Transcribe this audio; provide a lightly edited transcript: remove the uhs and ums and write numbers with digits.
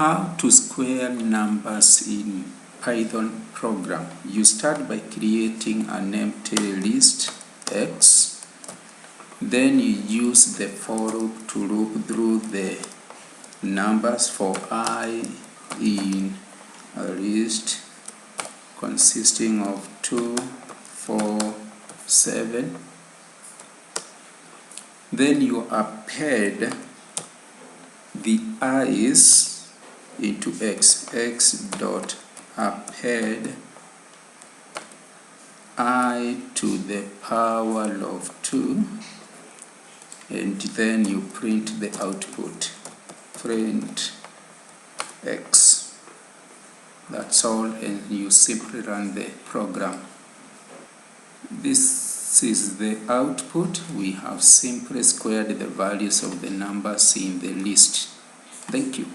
How to square numbers in Python program. You start by creating an empty list X. Then you use the for loop to loop through the numbers for I in a list consisting of 2, 4, 7. Then you append the i's into x dot append I to the power of 2, and then you print the output, print x. That's all, and you simply run the program. This is the output. We have simply squared the values of the numbers in the list. Thank you.